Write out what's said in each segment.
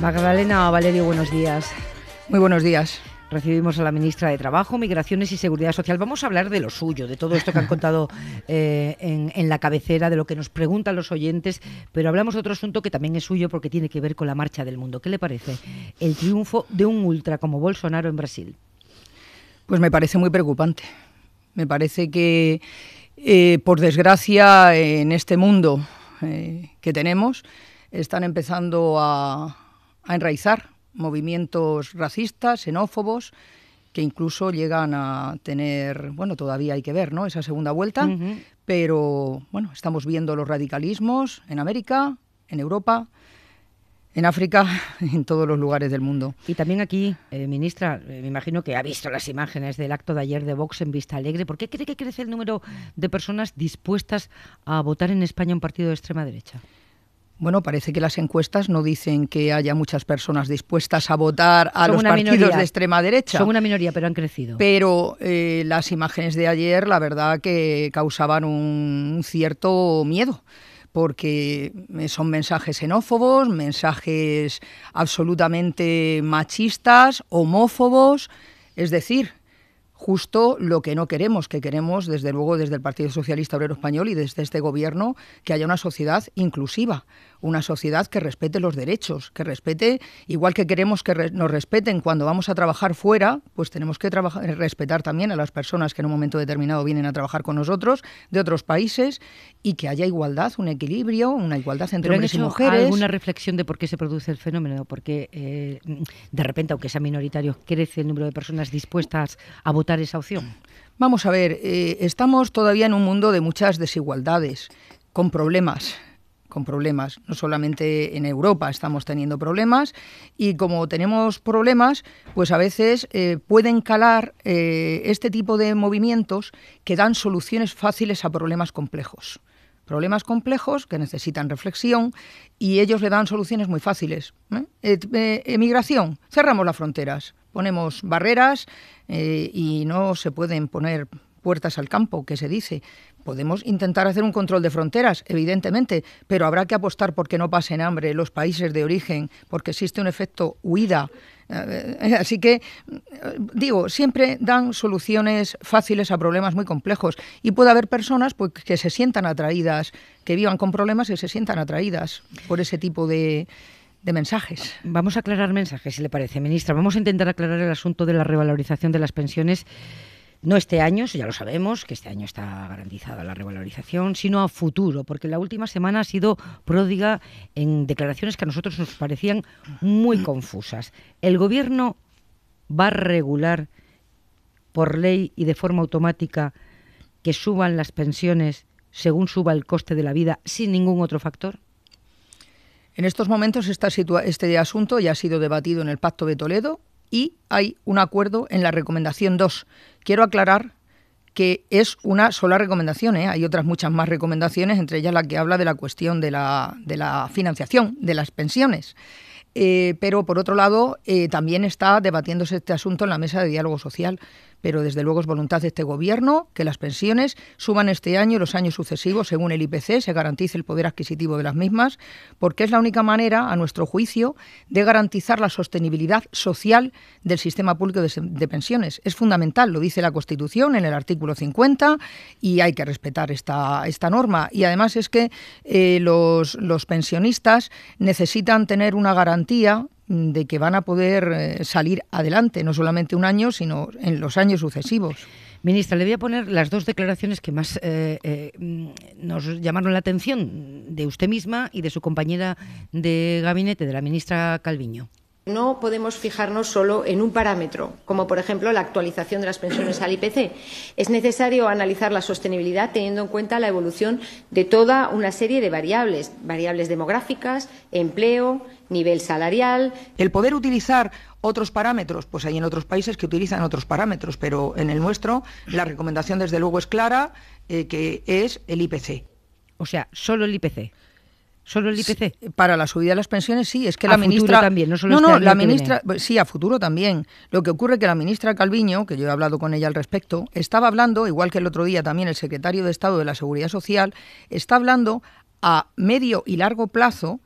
Magdalena Valerio, buenos días. Muy buenos días. Recibimos a la ministra de Trabajo, Migraciones y Seguridad Social. Vamos a hablar de lo suyo, de todo esto que han contado en la cabecera, de lo que nos preguntan los oyentes, pero hablamos de otro asunto que también es suyo porque tiene que ver con la marcha del mundo. ¿Qué le parece el triunfo de un ultra como Bolsonaro en Brasil? Pues me parece muy preocupante. Me parece que, por desgracia, en este mundo que tenemos, están empezando a enraizar movimientos racistas, xenófobos, que incluso llegan a tener, bueno, todavía hay que ver, ¿no?, esa segunda vuelta, pero, bueno, estamos viendo los radicalismos en América, en Europa, en África, en todos los lugares del mundo. Y también aquí, ministra, me imagino que ha visto las imágenes del acto de ayer de Vox en Vista Alegre. ¿Por qué cree que crece el número de personas dispuestas a votar en España un partido de extrema derecha? Bueno, parece que las encuestas no dicen que haya muchas personas dispuestas a votar a los partidos de extrema derecha. Son una minoría, pero han crecido. Pero las imágenes de ayer, la verdad, que causaban un cierto miedo, porque son mensajes xenófobos, mensajes absolutamente machistas, homófobos, es decir, justo lo que no queremos, que queremos, desde luego, desde el Partido Socialista Obrero Español y desde este gobierno, que haya una sociedad inclusiva, una sociedad que respete los derechos, que respete, igual que queremos que nos respeten cuando vamos a trabajar fuera, pues tenemos que respetar también a las personas que en un momento determinado vienen a trabajar con nosotros, de otros países, y que haya igualdad, un equilibrio, una igualdad entre hombres y mujeres. ¿Hay alguna reflexión de por qué se produce el fenómeno? Porque de repente, aunque sea minoritario, crece el número de personas dispuestas a votar esa opción. Vamos a ver, estamos todavía en un mundo de muchas desigualdades, con problemas. No solamente en Europa estamos teniendo problemas, y como tenemos problemas, pues a veces pueden calar este tipo de movimientos que dan soluciones fáciles a problemas complejos. Problemas complejos que necesitan reflexión, y ellos le dan soluciones muy fáciles. Emigración, cerramos las fronteras, ponemos barreras y no se pueden poner puertas al campo, que se dice. Podemos intentar hacer un control de fronteras, evidentemente, pero habrá que apostar por que no pasen hambre los países de origen, porque existe un efecto huida. Así que, digo, siempre dan soluciones fáciles a problemas muy complejos, y puede haber personas pues, que se sientan atraídas, que vivan con problemas y se sientan atraídas por ese tipo de mensajes. Vamos a aclarar mensajes, si le parece, ministra. Vamos a intentar aclarar el asunto de la revalorización de las pensiones. No este año, ya lo sabemos, que este año está garantizada la revalorización, sino a futuro, porque la última semana ha sido pródiga en declaraciones que a nosotros nos parecían muy confusas. ¿El Gobierno va a regular por ley y de forma automática que suban las pensiones según suba el coste de la vida sin ningún otro factor? En estos momentos este asunto ya ha sido debatido en el Pacto de Toledo, y hay un acuerdo en la recomendación 2. Quiero aclarar que es una sola recomendación, hay otras muchas más recomendaciones, entre ellas la que habla de la cuestión de la financiación de las pensiones. Pero, por otro lado, también está debatiéndose este asunto en la mesa de diálogo social. Pero, desde luego, es voluntad de este Gobierno que las pensiones suban este año y los años sucesivos según el IPC, se garantice el poder adquisitivo de las mismas, porque es la única manera, a nuestro juicio, de garantizar la sostenibilidad social del sistema público de pensiones. Es fundamental, lo dice la Constitución en el artículo 50, y hay que respetar esta norma. Y además es que los pensionistas necesitan tener una garantía de que van a poder salir adelante, no solamente un año, sino en los años sucesivos. Ministra, le voy a poner las dos declaraciones que más nos llamaron la atención, de usted misma y de su compañera de gabinete, de la ministra Calviño. No podemos fijarnos solo en un parámetro, como por ejemplo la actualización de las pensiones al IPC. Es necesario analizar la sostenibilidad teniendo en cuenta la evolución de toda una serie de variables demográficas, empleo, nivel salarial. El poder utilizar otros parámetros, pues hay en otros países que utilizan otros parámetros, pero en el nuestro la recomendación desde luego es clara, que es el IPC. O sea, solo el IPC. ¿Solo el IPC? Sí, para la subida de las pensiones sí, es que a la ministra... futuro también, no solo la ministra... Sí, a futuro también. Lo que ocurre es que la ministra Calviño, que yo he hablado con ella al respecto, estaba hablando, igual que el otro día también el secretario de Estado de la Seguridad Social, está hablando a medio y largo plazo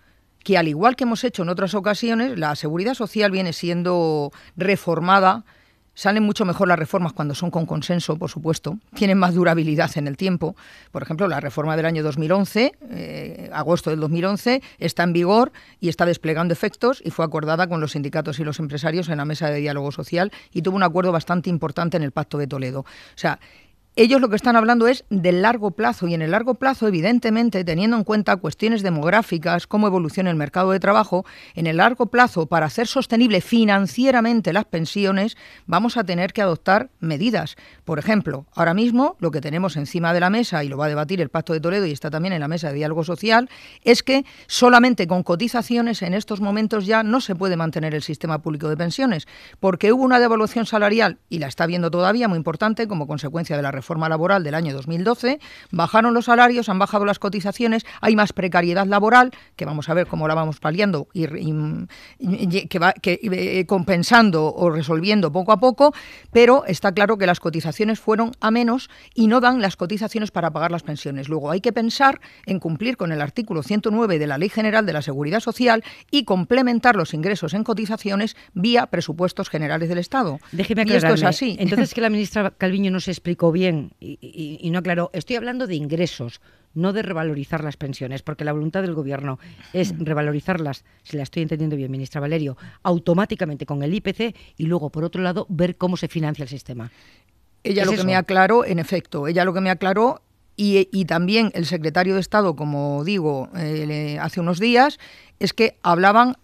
que al igual que hemos hecho en otras ocasiones, la seguridad social viene siendo reformada. Salen mucho mejor las reformas cuando son con consenso, por supuesto. Tienen más durabilidad en el tiempo. Por ejemplo, la reforma del año 2011, agosto del 2011, está en vigor y está desplegando efectos y fue acordada con los sindicatos y los empresarios en la mesa de diálogo social y tuvo un acuerdo bastante importante en el Pacto de Toledo. O sea, ellos lo que están hablando es del largo plazo y en el largo plazo, evidentemente, teniendo en cuenta cuestiones demográficas, cómo evoluciona el mercado de trabajo, en el largo plazo, para hacer sostenible financieramente las pensiones, vamos a tener que adoptar medidas. Por ejemplo, ahora mismo lo que tenemos encima de la mesa, y lo va a debatir el Pacto de Toledo y está también en la mesa de diálogo social, es que solamente con cotizaciones en estos momentos ya no se puede mantener el sistema público de pensiones, porque hubo una devaluación salarial, y la está habiendo todavía, muy importante, como consecuencia de la reforma laboral del año 2012, bajaron los salarios, han bajado las cotizaciones, hay más precariedad laboral, que vamos a ver cómo la vamos paliando y compensando o resolviendo poco a poco, pero está claro que las cotizaciones fueron a menos y no dan las cotizaciones para pagar las pensiones. Luego hay que pensar en cumplir con el artículo 109 de la Ley General de la Seguridad Social y complementar los ingresos en cotizaciones vía presupuestos generales del Estado. Déjeme aclararme. Y esto es así. Entonces, que la ministra Calviño no se explicó bien y no aclaró. Estoy hablando de ingresos, no de revalorizar las pensiones, porque la voluntad del Gobierno es revalorizarlas, si la estoy entendiendo bien, ministra Valerio, automáticamente con el IPC y luego, por otro lado, ver cómo se financia el sistema. Ella lo que me aclaró, en efecto, y también el secretario de Estado, como digo, hace unos días, es que hablaban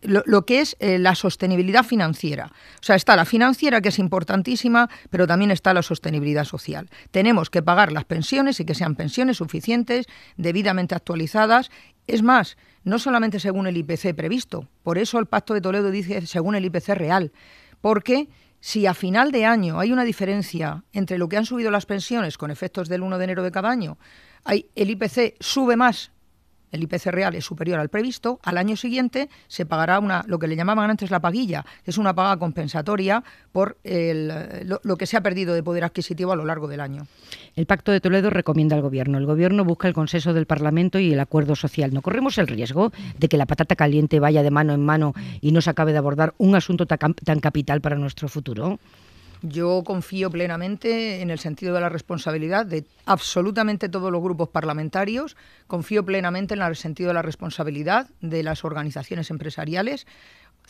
lo que es la sostenibilidad financiera. O sea, está la financiera, que es importantísima, pero también está la sostenibilidad social. Tenemos que pagar las pensiones y que sean pensiones suficientes, debidamente actualizadas. Es más, no solamente según el IPC previsto, por eso el Pacto de Toledo dice según el IPC real, porque si a final de año hay una diferencia entre lo que han subido las pensiones con efectos del 1 de enero de cada año, el IPC sube más, el IPC real es superior al previsto, al año siguiente se pagará lo que le llamaban antes la paguilla, que es una paga compensatoria por lo que se ha perdido de poder adquisitivo a lo largo del año. El Pacto de Toledo recomienda al Gobierno. El Gobierno busca el consenso del Parlamento y el acuerdo social. ¿No corremos el riesgo de que la patata caliente vaya de mano en mano y no se acabe de abordar un asunto tan capital para nuestro futuro? Yo confío plenamente en el sentido de la responsabilidad de absolutamente todos los grupos parlamentarios, confío plenamente en el sentido de la responsabilidad de las organizaciones empresariales,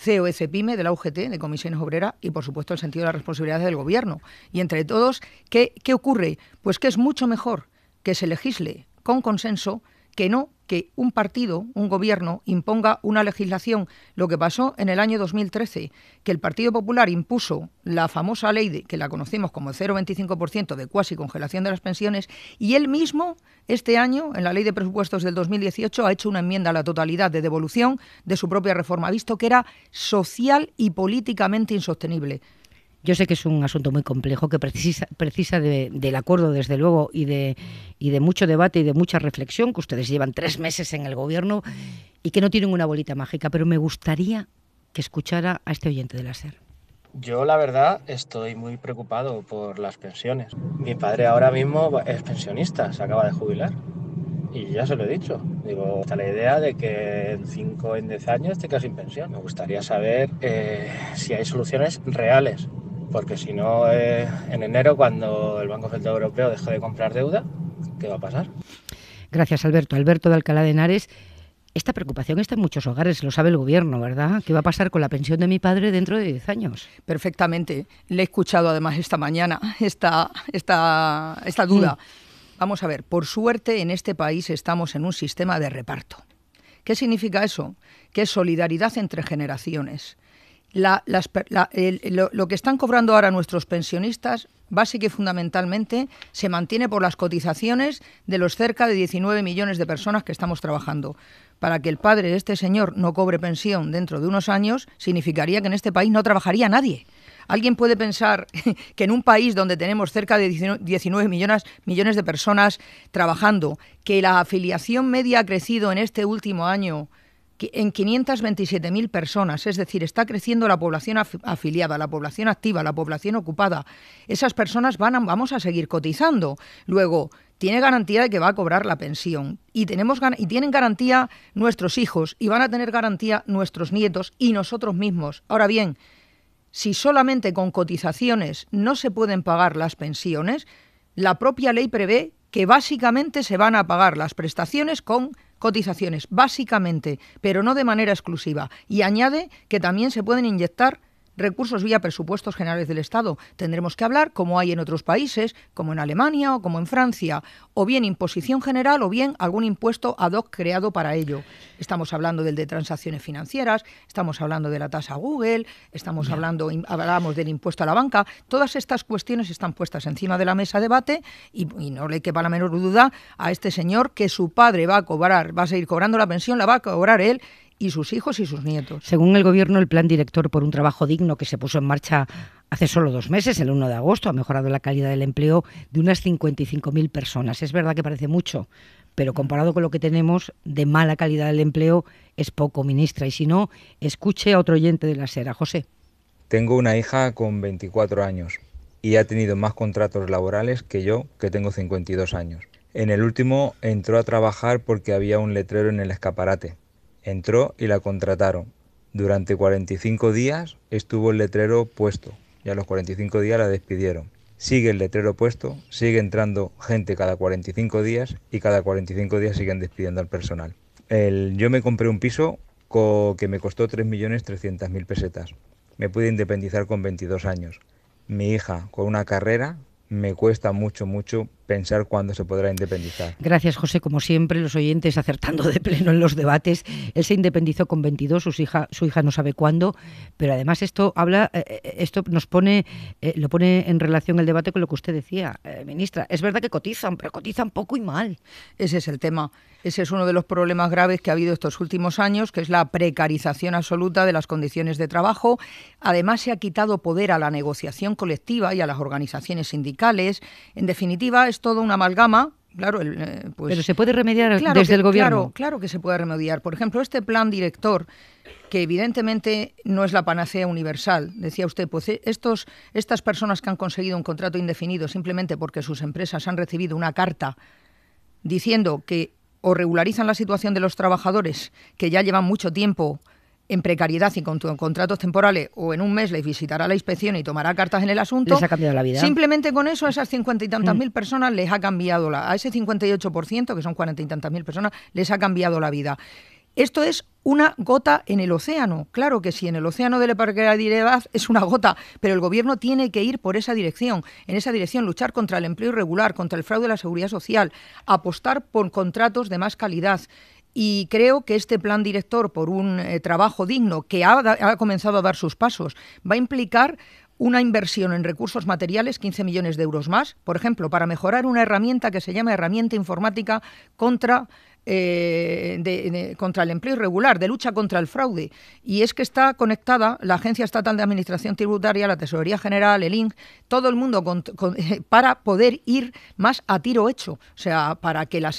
COE-CEPIME, de la UGT, de Comisiones Obreras, y por supuesto el sentido de la responsabilidad del Gobierno. Y entre todos, ¿qué ocurre? Pues que es mucho mejor que se legisle con consenso que no que un partido, un gobierno, imponga una legislación. Lo que pasó en el año 2013, que el Partido Popular impuso la famosa ley que la conocemos como el 0,25% de cuasi congelación de las pensiones, y él mismo, este año, en la Ley de Presupuestos del 2018, ha hecho una enmienda a la totalidad de devolución de su propia reforma, visto que era social y políticamente insostenible. Yo sé que es un asunto muy complejo, que precisa del acuerdo, desde luego, y de mucho debate y de mucha reflexión, que ustedes llevan 3 meses en el Gobierno y que no tienen una bolita mágica, pero me gustaría que escuchara a este oyente de la SER. Yo, la verdad, estoy muy preocupado por las pensiones. Mi padre ahora mismo es pensionista, se acaba de jubilar. Y ya se lo he dicho. Digo, está la idea de que en 5 o en 10 años te quedas sin pensión. Me gustaría saber si hay soluciones reales. Porque si no, en enero, cuando el Banco Central Europeo deje de comprar deuda, ¿qué va a pasar? Gracias, Alberto. Alberto de Alcalá de Henares. Esta preocupación está en muchos hogares, lo sabe el Gobierno, ¿verdad? ¿Qué va a pasar con la pensión de mi padre dentro de 10 años? Perfectamente. Le he escuchado además esta mañana esta duda. Vamos a ver, por suerte en este país estamos en un sistema de reparto. ¿Qué significa eso? Que es solidaridad entre generaciones. Lo que están cobrando ahora nuestros pensionistas, básica y fundamentalmente, se mantiene por las cotizaciones de los cerca de 19 millones de personas que estamos trabajando. Para que el padre de este señor no cobre pensión dentro de unos años, significaría que en este país no trabajaría nadie. ¿Alguien puede pensar que en un país donde tenemos cerca de 19 millones de personas trabajando, que la afiliación media ha crecido en este último año en 527.000 personas, es decir, está creciendo la población afiliada, la población activa, la población ocupada. Esas personas vamos a seguir cotizando. Luego, tiene garantía de que va a cobrar la pensión y tienen garantía nuestros hijos y van a tener garantía nuestros nietos y nosotros mismos. Ahora bien, si solamente con cotizaciones no se pueden pagar las pensiones, la propia ley prevé que básicamente se van a pagar las prestaciones con cotizaciones, básicamente, pero no de manera exclusiva. Y añade que también se pueden inyectar recursos vía presupuestos generales del Estado. Tendremos que hablar, como hay en otros países, como en Alemania o como en Francia, o bien imposición general o bien algún impuesto ad hoc creado para ello. Estamos hablando del de transacciones financieras, estamos hablando de la tasa Google, hablamos del impuesto a la banca. Todas estas cuestiones están puestas encima de la mesa de debate y no le quepa la menor duda a este señor que su padre va a seguir cobrando la pensión, la va a cobrar él, y sus hijos y sus nietos. Según el Gobierno, el Plan Director por un Trabajo Digno, que se puso en marcha hace solo 2 meses, el 1 de agosto, ha mejorado la calidad del empleo de unas 55.000 personas. Es verdad que parece mucho, pero comparado con lo que tenemos de mala calidad del empleo, es poco, ministra. Y si no, escuche a otro oyente de la SER, José. Tengo una hija con 24 años y ha tenido más contratos laborales que yo, que tengo 52 años. En el último entró a trabajar porque había un letrero en el escaparate. Entró y la contrataron. Durante 45 días estuvo el letrero puesto y a los 45 días la despidieron. Sigue el letrero puesto, sigue entrando gente cada 45 días y cada 45 días siguen despidiendo al personal. Yo me compré un piso que me costó 3.300.000 pesetas. Me pude independizar con 22 años. Mi hija, con una carrera, me cuesta mucho pensar cuándo se podrá independizar. Gracias, José. Como siempre, los oyentes acertando de pleno en los debates. Él se independizó con 22, su hija no sabe cuándo, pero además esto nos pone, lo pone en relación el debate con lo que usted decía, ministra. Es verdad que cotizan, pero cotizan poco y mal. Ese es el tema. Ese es uno de los problemas graves que ha habido estos últimos años, que es la precarización absoluta de las condiciones de trabajo. Además, se ha quitado poder a la negociación colectiva y a las organizaciones sindicales. En definitiva, es todo una amalgama. Claro, pero se puede remediar desde el Gobierno. Claro que se puede remediar. Por ejemplo, este plan director, que evidentemente no es la panacea universal. Decía usted, pues estas personas que han conseguido un contrato indefinido simplemente porque sus empresas han recibido una carta diciendo que o regularizan la situación de los trabajadores que ya llevan mucho tiempo en precariedad y con contratos temporales, o en un mes les visitará la inspección y tomará cartas en el asunto. Les ha cambiado la vida. Simplemente con eso a esas 50 y tantas mil personas les ha cambiado a ese 58%, que son 40 y tantas mil personas, les ha cambiado la vida. Esto es una gota en el océano. Claro que sí, en el océano de la precariedad es una gota, pero el Gobierno tiene que ir por esa dirección. En esa dirección, luchar contra el empleo irregular, contra el fraude de la seguridad social, apostar por contratos de más calidad. Y creo que este plan director por un trabajo digno, que ha comenzado a dar sus pasos, va a implicar una inversión en recursos materiales, 15 millones de euros más, por ejemplo, para mejorar una herramienta que se llama herramienta informática contra el empleo irregular, de lucha contra el fraude. Y es que está conectada la Agencia Estatal de Administración Tributaria, la Tesorería General, el INC, todo el mundo para poder ir más a tiro hecho. O sea, para que la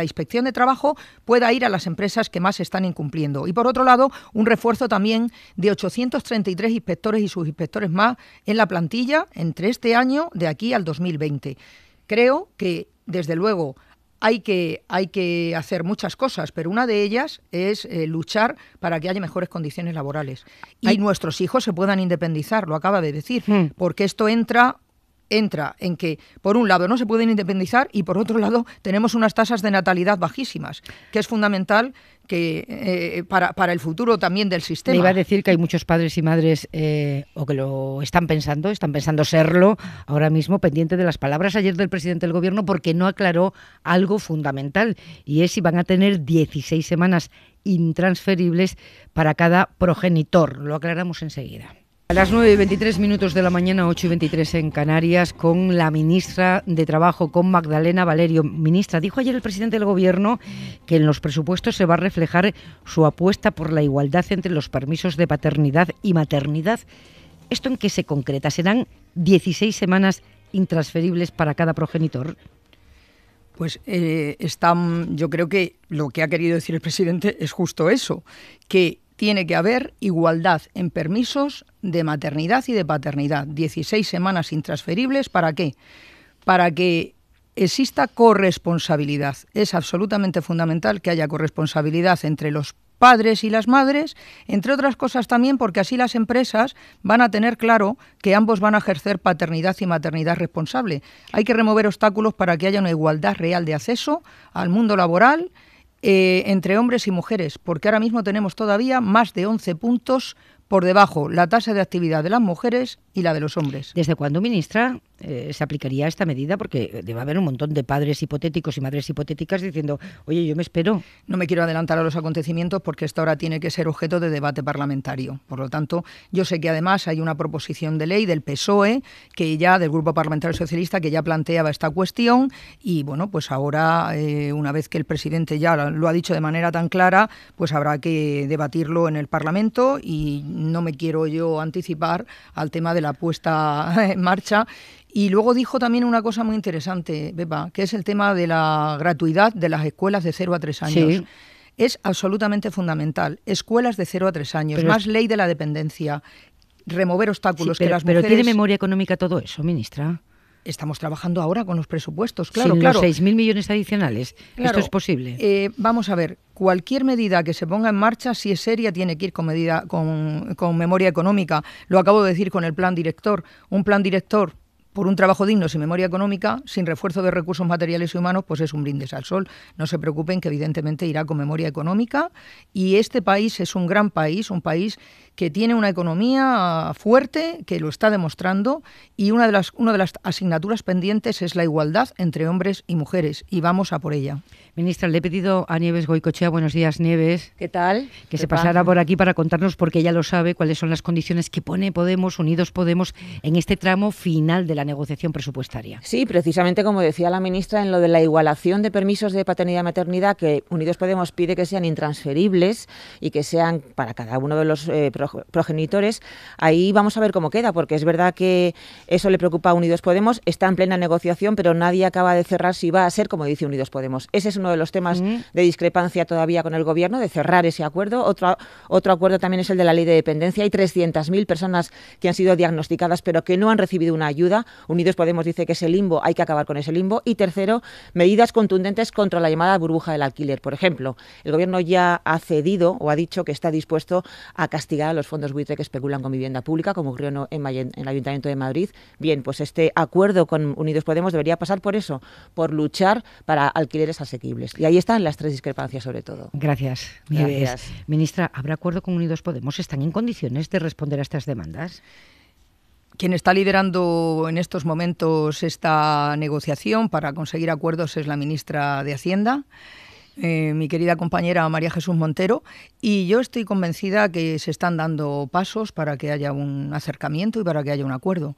Inspección de Trabajo pueda ir a las empresas que más están incumpliendo. Y por otro lado, un refuerzo también de 833 inspectores y subinspectores más en la plantilla entre este año de aquí al 2020. Creo que, desde luego, hay que hacer muchas cosas, pero una de ellas es luchar para que haya mejores condiciones laborales. Y nuestros hijos se puedan independizar, lo acaba de decir, porque esto entra en que, por un lado, no se pueden independizar y, por otro lado, tenemos unas tasas de natalidad bajísimas, que es fundamental que para el futuro también del sistema. Me iba a decir que hay muchos padres y madres o que lo están pensando serlo ahora mismo, pendiente de las palabras ayer del presidente del Gobierno, porque no aclaró algo fundamental, y es si van a tener 16 semanas intransferibles para cada progenitor. Lo aclaramos enseguida. A las 9:23 de la mañana, 8:23 en Canarias, con la ministra de Trabajo, con Magdalena Valerio. Ministra, dijo ayer el presidente del Gobierno que en los presupuestos se va a reflejar su apuesta por la igualdad entre los permisos de paternidad y maternidad. ¿Esto en qué se concreta? ¿Serán 16 semanas intransferibles para cada progenitor? Pues yo creo que lo que ha querido decir el presidente es justo eso, que tiene que haber igualdad en permisos de maternidad y de paternidad. 16 semanas intransferibles, ¿para qué? Para que exista corresponsabilidad. Es absolutamente fundamental que haya corresponsabilidad entre los padres y las madres, entre otras cosas también porque así las empresas van a tener claro que ambos van a ejercer paternidad y maternidad responsable. Hay que remover obstáculos para que haya una igualdad real de acceso al mundo laboral entre hombres y mujeres, porque ahora mismo tenemos todavía más de 11 puntos por debajo la tasa de actividad de las mujeres y la de los hombres. ¿Desde cuándo, ministra, se aplicaría esta medida? Porque debe haber un montón de padres hipotéticos y madres hipotéticas diciendo, oye, yo me espero. No me quiero adelantar a los acontecimientos porque esto ahora tiene que ser objeto de debate parlamentario. Por lo tanto, yo sé que además hay una proposición de ley del PSOE, del Grupo Parlamentario Socialista, que ya planteaba esta cuestión y, bueno, pues ahora, una vez que el presidente ya lo ha dicho de manera tan clara, pues habrá que debatirlo en el Parlamento y no me quiero yo anticipar al tema de la puesta en marcha. Y luego dijo también una cosa muy interesante, Pepa, que es el tema de la gratuidad de las escuelas de 0 a 3 años. Sí. Es absolutamente fundamental. Escuelas de 0 a 3 años, pero más ley de la dependencia, remover obstáculos que las mujeres... ¿Pero tiene memoria económica todo eso, ministra? Estamos trabajando ahora con los presupuestos, claro. Sin los 6.000 millones adicionales, claro, ¿esto es posible? Vamos a ver, cualquier medida que se ponga en marcha, si es seria, tiene que ir con memoria económica. Lo acabo de decir con el plan director. Un plan director por un trabajo digno sin memoria económica, sin refuerzo de recursos materiales y humanos, pues es un brindis al sol. No se preocupen que evidentemente irá con memoria económica y este país es un gran país, un país que tiene una economía fuerte, que lo está demostrando y una de las asignaturas pendientes es la igualdad entre hombres y mujeres y vamos a por ella. Ministra, le he pedido a Nieves Goicoechea, buenos días Nieves. ¿Qué tal? Que se pasara por aquí para contarnos, porque ella lo sabe, cuáles son las condiciones que pone Podemos, Unidos Podemos, en este tramo final de la negociación presupuestaria. Sí, precisamente como decía la ministra, en lo de la igualación de permisos de paternidad y maternidad, que Unidos Podemos pide que sean intransferibles y que sean para cada uno de los progenitores. Ahí vamos a ver cómo queda, porque es verdad que eso le preocupa a Unidos Podemos, está en plena negociación, pero nadie acaba de cerrar si va a ser como dice Unidos Podemos. Ese es uno de los temas de discrepancia todavía con el Gobierno, de cerrar ese acuerdo. Otro acuerdo también es el de la ley de dependencia. Hay 300.000 personas que han sido diagnosticadas pero que no han recibido una ayuda. Unidos Podemos dice que ese limbo, hay que acabar con ese limbo. Y tercero, medidas contundentes contra la llamada burbuja del alquiler. Por ejemplo, el Gobierno ya ha cedido o ha dicho que está dispuesto a castigar a los fondos buitre que especulan con vivienda pública, como ocurrió en el Ayuntamiento de Madrid. Bien, pues este acuerdo con Unidos Podemos debería pasar por eso, por luchar para alquileres asequibles. Y ahí están las tres discrepancias sobre todo. Gracias. Ministra, ¿habrá acuerdo con Unidos Podemos? ¿Están en condiciones de responder a estas demandas? Quien está liderando en estos momentos esta negociación para conseguir acuerdos es la ministra de Hacienda, mi querida compañera María Jesús Montero, y yo estoy convencida que se están dando pasos para que haya un acercamiento y para que haya un acuerdo.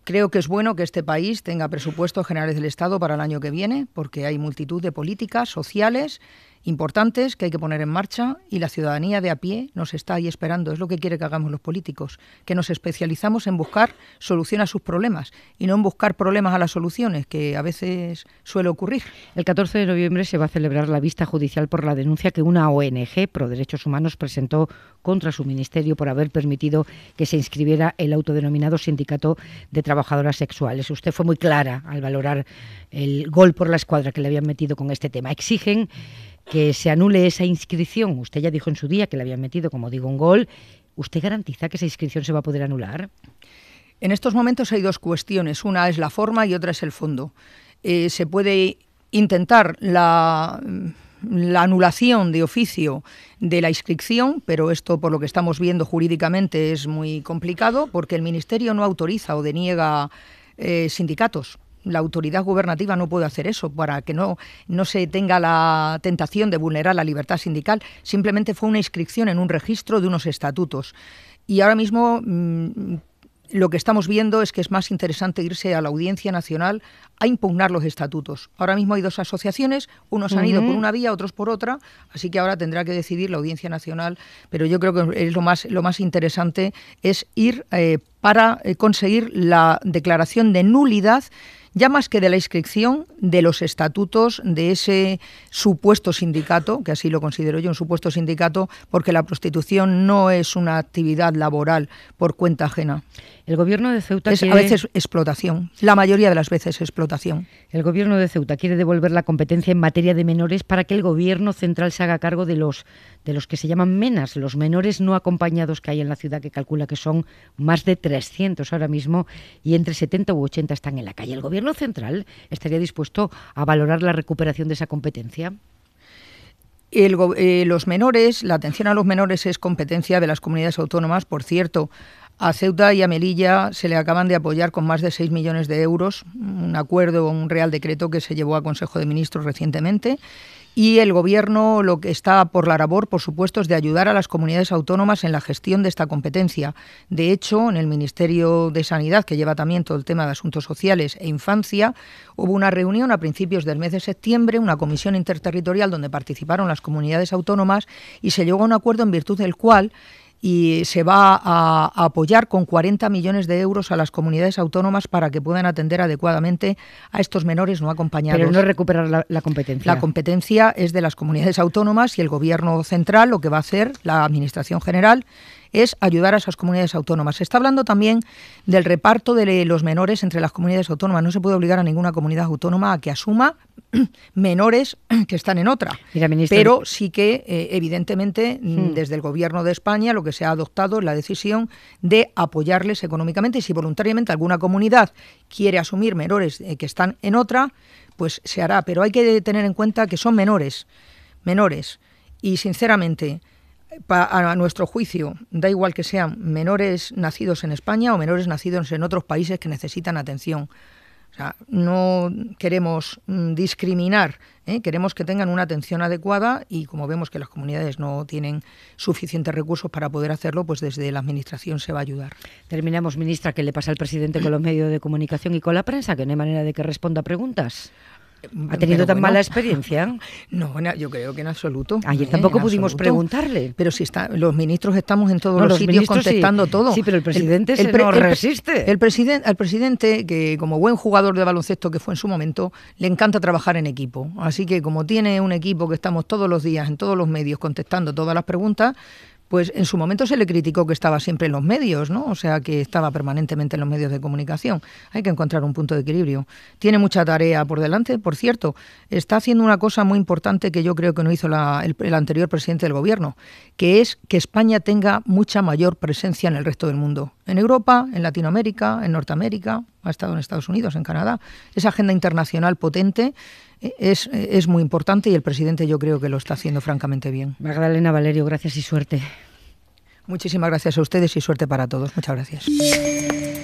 Creo que es bueno que este país tenga presupuestos generales del Estado para el año que viene, porque hay multitud de políticas sociales importantes que hay que poner en marcha y la ciudadanía de a pie nos está ahí esperando. Es lo que quiere que hagamos los políticos, que nos especializamos en buscar solución a sus problemas y no en buscar problemas a las soluciones, que a veces suele ocurrir. El 14 de noviembre se va a celebrar la vista judicial por la denuncia que una ONG pro derechos humanos presentó contra su ministerio por haber permitido que se inscribiera el autodenominado Sindicato de Trabajadoras Sexuales. Usted fue muy clara al valorar el gol por la escuadra que le habían metido con este tema. Exigen que se anule esa inscripción. Usted ya dijo en su día que le habían metido, como digo, un gol. ¿Usted garantiza que esa inscripción se va a poder anular? En estos momentos hay dos cuestiones. Una es la forma y otra es el fondo. Se puede intentar la anulación de oficio de la inscripción, pero esto, por lo que estamos viendo jurídicamente, es muy complicado porque el Ministerio no autoriza o deniega sindicatos. La autoridad gubernativa no puede hacer eso para que no se tenga la tentación de vulnerar la libertad sindical. Simplemente fue una inscripción en un registro de unos estatutos. Y ahora mismo lo que estamos viendo es que es más interesante irse a la Audiencia Nacional a impugnar los estatutos. Ahora mismo hay dos asociaciones, unos han ido por una vía, otros por otra, así que ahora tendrá que decidir la Audiencia Nacional, pero yo creo que es lo más interesante es ir para conseguir la declaración de nulidad. ya más que de la inscripción, de los estatutos de ese supuesto sindicato, que así lo considero yo, un supuesto sindicato, porque la prostitución no es una actividad laboral por cuenta ajena. El Gobierno de Ceuta a veces explotación, la mayoría de las veces explotación. El Gobierno de Ceuta quiere devolver la competencia en materia de menores para que el Gobierno central se haga cargo de los que se llaman MENAs, los menores no acompañados que hay en la ciudad, que calcula que son más de 300 ahora mismo y entre 70 u 80 están en la calle. ¿El Gobierno central estaría dispuesto a valorar la recuperación de esa competencia? Los menores, la atención a los menores es competencia de las comunidades autónomas. Por cierto, a Ceuta y a Melilla se le acaban de apoyar con más de 6 millones de euros, un acuerdo, un real decreto que se llevó a Consejo de Ministros recientemente. Y el Gobierno lo que está por la labor, por supuesto, es de ayudar a las comunidades autónomas en la gestión de esta competencia. De hecho, en el Ministerio de Sanidad, que lleva también todo el tema de asuntos sociales e infancia, hubo una reunión a principios del mes de septiembre, una comisión interterritorial donde participaron las comunidades autónomas y se llegó a un acuerdo en virtud del cual se va a apoyar con 40 millones de euros a las comunidades autónomas para que puedan atender adecuadamente a estos menores no acompañados. Pero no recuperar la competencia. La competencia es de las comunidades autónomas y el Gobierno central lo que va a hacer, la Administración General, es ayudar a esas comunidades autónomas. Se está hablando también del reparto de los menores entre las comunidades autónomas. No se puede obligar a ninguna comunidad autónoma a que asuma menores que están en otra. Mira, ministra, pero sí que, evidentemente, desde el Gobierno de España lo que se ha adoptado es la decisión de apoyarles económicamente y si voluntariamente alguna comunidad quiere asumir menores que están en otra, pues se hará. Pero hay que tener en cuenta que son menores. Y, sinceramente, a nuestro juicio, da igual que sean menores nacidos en España o menores nacidos en otros países que necesitan atención. O sea, no queremos discriminar, queremos que tengan una atención adecuada y como vemos que las comunidades no tienen suficientes recursos para poder hacerlo, pues desde la Administración se va a ayudar. Terminamos, ministra. ¿Qué le pasa al presidente con los medios de comunicación y con la prensa? Que no hay manera de que responda a preguntas. ¿Ha tenido tan mala experiencia? No, yo creo que en absoluto. Ayer tampoco pudimos preguntarle. Pero si los ministros estamos en todos los sitios contestando todo. Sí, pero el presidente no resiste. Al presidente, que como buen jugador de baloncesto que fue en su momento, le encanta trabajar en equipo. Así que como tiene un equipo que estamos todos los días en todos los medios contestando todas las preguntas, pues en su momento se le criticó que estaba siempre en los medios, ¿no? O sea, que estaba permanentemente en los medios de comunicación. Hay que encontrar un punto de equilibrio. Tiene mucha tarea por delante, por cierto. Está haciendo una cosa muy importante que yo creo que no hizo el anterior presidente del Gobierno, que es que España tenga mucha mayor presencia en el resto del mundo. En Europa, en Latinoamérica, en Norteamérica, ha estado en Estados Unidos, en Canadá. Esa agenda internacional potente es muy importante y el presidente yo creo que lo está haciendo francamente bien. Magdalena Valerio, gracias y suerte. Muchísimas gracias a ustedes y suerte para todos. Muchas gracias.